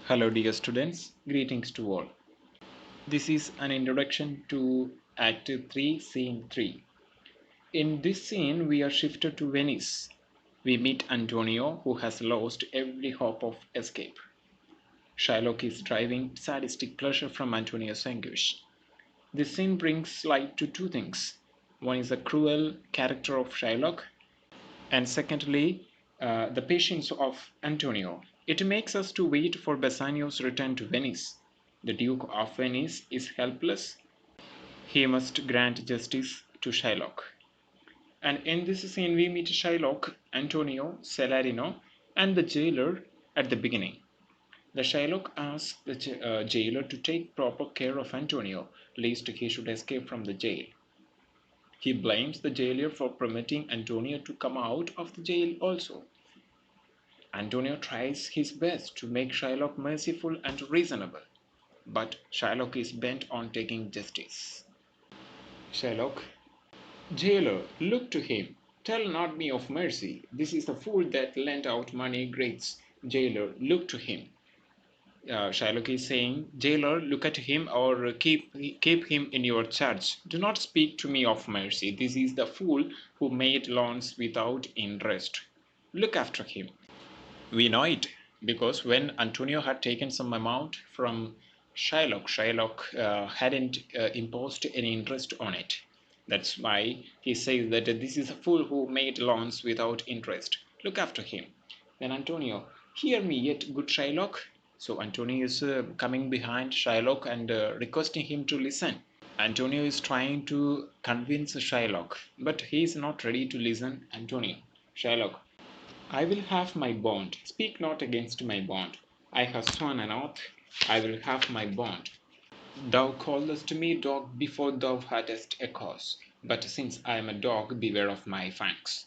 Hello, dear students. Greetings to all. This is an introduction to Act 3, Scene 3. In this scene, we are shifted to Venice. We meet Antonio, who has lost every hope of escape. Shylock is driving sadistic pleasure from Antonio's anguish. This scene brings light to two things. One is the cruel character of Shylock, and secondly, the patience of Antonio. It makes us to wait for Bassanio's return to Venice. The Duke of Venice is helpless. He must grant justice to Shylock. And in this scene, we meet Shylock, Antonio, Celarino, and the jailer at the beginning. The Shylock asks the jailer to take proper care of Antonio, lest he should escape from the jail. He blames the jailer for permitting Antonio to come out of the jail also. Antonio tries his best to make Shylock merciful and reasonable, but Shylock is bent on taking justice. Shylock, jailer, look to him. Tell not me of mercy. This is the fool that lent out money greats. Jailer, look to him. Shylock is saying, jailer, look at him or keep him in your charge. Do not speak to me of mercy. This is the fool who made loans without interest. Look after him. We know it because when Antonio had taken some amount from Shylock, Shylock hadn't imposed any interest on it. That's why he says that this is a fool who made loans without interest. Look after him. Then Antonio, hear me yet, good Shylock. So Antonio is coming behind Shylock and requesting him to listen. Antonio is trying to convince Shylock, but he is not ready to listen. Antonio, Shylock, I will have my bond. Speak not against my bond. I have sworn an oath. I will have my bond. Thou callest me dog before thou hadst a cause. But since I am a dog, beware of my fangs.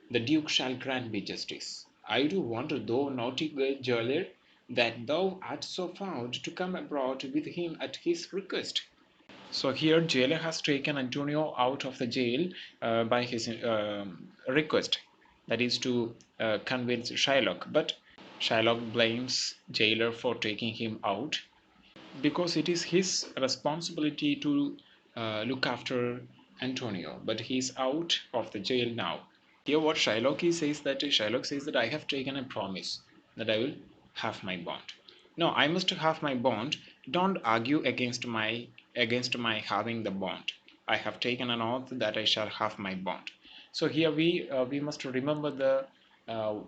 The Duke shall grant me justice. I do wonder, though, naughty jailer, that thou art so fond to come abroad with him at his request. So here, jailer has taken Antonio out of the jail by his request, that is to convince Shylock. But Shylock blames jailer for taking him out because it is his responsibility to look after Antonio. But he is out of the jail now. Here, what Shylock says that I have taken a promise that I will have my bond. No, I must have my bond. Don't argue against my having the bond. I have taken an oath that I shall have my bond. So here we must remember the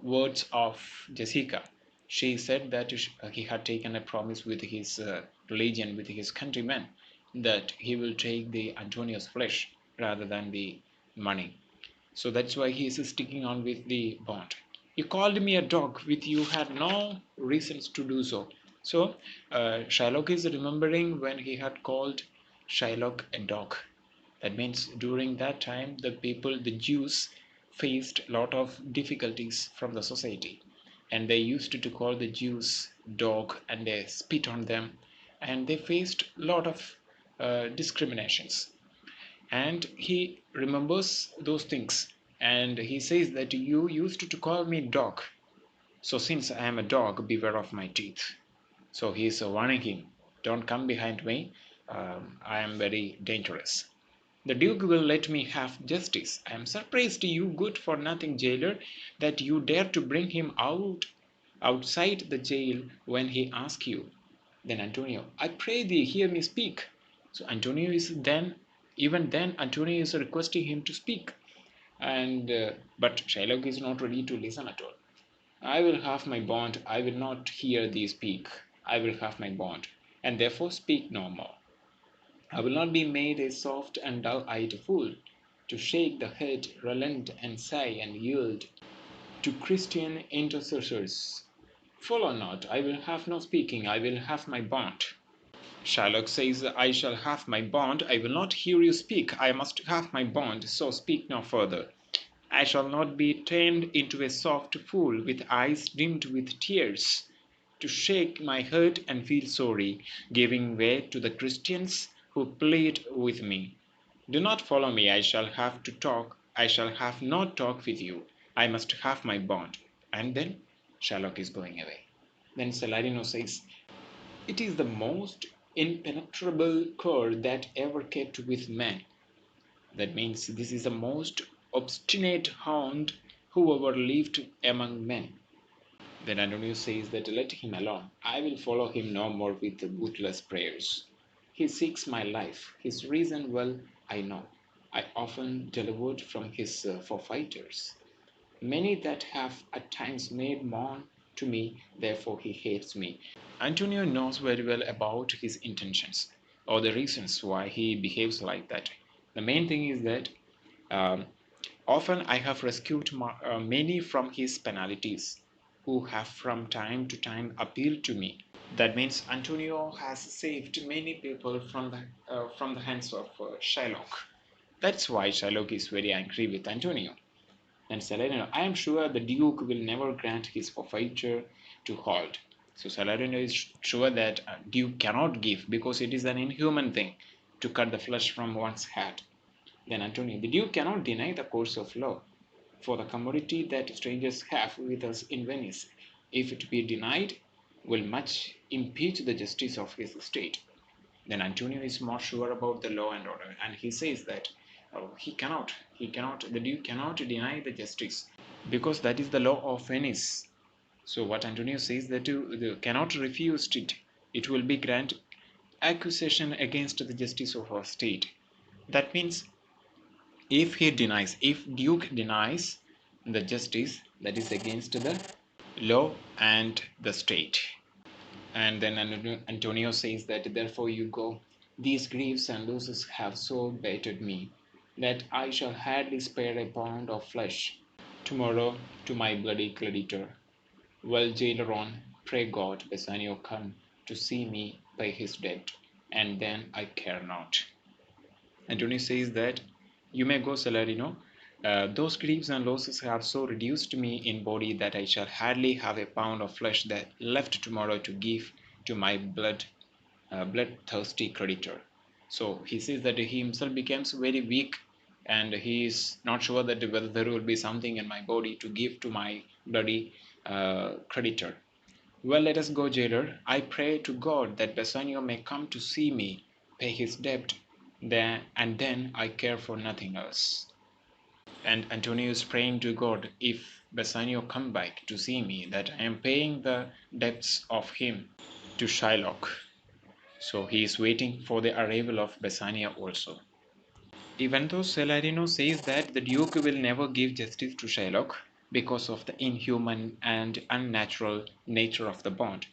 words of Jessica. She said that he had taken a promise with his religion, with his countrymen, that he will take the Antonio's flesh rather than the money. So that's why he is sticking on with the bond. You called me a dog, with you had no reasons to do so. So Shylock is remembering when he had called Shylock a dog. That means during that time, the Jews, faced a lot of difficulties from the society, and they used to call the Jews dog, and they spit on them, and they faced a lot of discriminations. And he remembers those things, and he says that you used to call me dog, so since I am a dog, beware of my teeth. So he is warning him, don't come behind me. I am very dangerous. The Duke will let me have justice. I am surprised, you good for nothing jailer, that you dare to bring him outside the jail when he asks you. Then Antonio, I pray thee, hear me speak. So Antonio is then, even then, Antonio is requesting him to speak, and but Shylock is not ready to listen at all. I will have my bond. I will not hear thee speak. I will have my bond, and therefore speak no more. I will not be made a soft and dull-eyed fool, to shake the head, relent and sigh and yield to Christian intercessors. Follow not, I will have no speaking, I will have my bond. Shylock says, I shall have my bond, I will not hear you speak, I must have my bond, so speak no further. I shall not be turned into a soft fool with eyes dimmed with tears, to shake my head and feel sorry, giving way to the Christians who plead with me. Do not follow me, I shall have to talk, I shall have no talk with you, I must have my bond. And then Shylock is going away. Then Salarino says, "It is the most impenetrable core that ever kept with man." That means this is the most obstinate hound who ever lived among men. Then Antonio says that let him alone. I will follow him no more with bootless prayers. He seeks my life. His reason well I know. I often delivered from his forfeiters. Many that have at times made mourn to me, therefore he hates me. Antonio knows very well about his intentions or the reasons why he behaves like that. The main thing is that um, often I have rescued many from his penalties, who have from time to time appealed to me. That means Antonio has saved many people from the hands of Shylock. That's why Shylock is very angry with Antonio. And Salarino, I am sure the Duke will never grant his forfeiture to halt. So Salarino is sure that Duke cannot give because it is an inhuman thing to cut the flesh from one's head. Then Antonio, the Duke cannot deny the course of law, for the commodity that strangers have with us in Venice, if it be denied, will much impede the justice of his state. Then Antonio is more sure about the law and order, and he says that the Duke cannot deny the justice because that is the law of Venice. So what Antonio says that you cannot refuse it. It will be grant accusation against the justice of our state. That means if Duke denies the justice, that is against the law and the state. And then Antonio says that therefore you go. These griefs and losses have so baited me that I shall hardly spare a pound of flesh tomorrow to my bloody creditor. Well, jailer on, pray God Bassanio come to see me pay his debt, and then I care not. Antonio says that you may go, Salarino. Those griefs and losses have so reduced me in body that I shall hardly have a pound of flesh that left tomorrow to give to my bloodthirsty creditor. So he says that he himself becomes very weak, and he is not sure that whether there will be something in my body to give to my bloody creditor. Well, let us go, jailer. I pray to God that Bassanio may come to see me, pay his debt, and then I care for nothing else. And Antonio is praying to God, if Bassanio come back to see me, that I am paying the debts of him to Shylock. So he is waiting for the arrival of Bassanio also. Even though Salarino says that the Duke will never give justice to Shylock because of the inhuman and unnatural nature of the bond,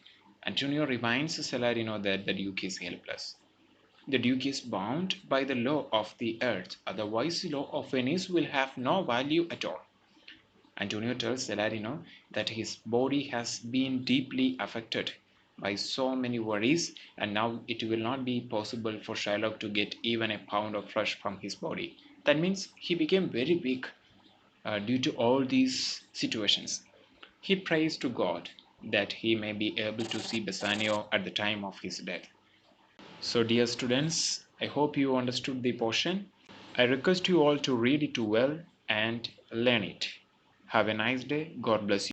Antonio reminds Salarino that the Duke is helpless. The Duke is bound by the law of the earth, otherwise the law of Venice will have no value at all. Antonio tells Salarino that his body has been deeply affected by so many worries, and now it will not be possible for Shylock to get even a pound of flesh from his body. That means he became very weak due to all these situations. He prays to God that he may be able to see Bassanio at the time of his death. So, dear students, I hope you understood the portion. I request you all to read it well and learn it. Have a nice day. God bless you.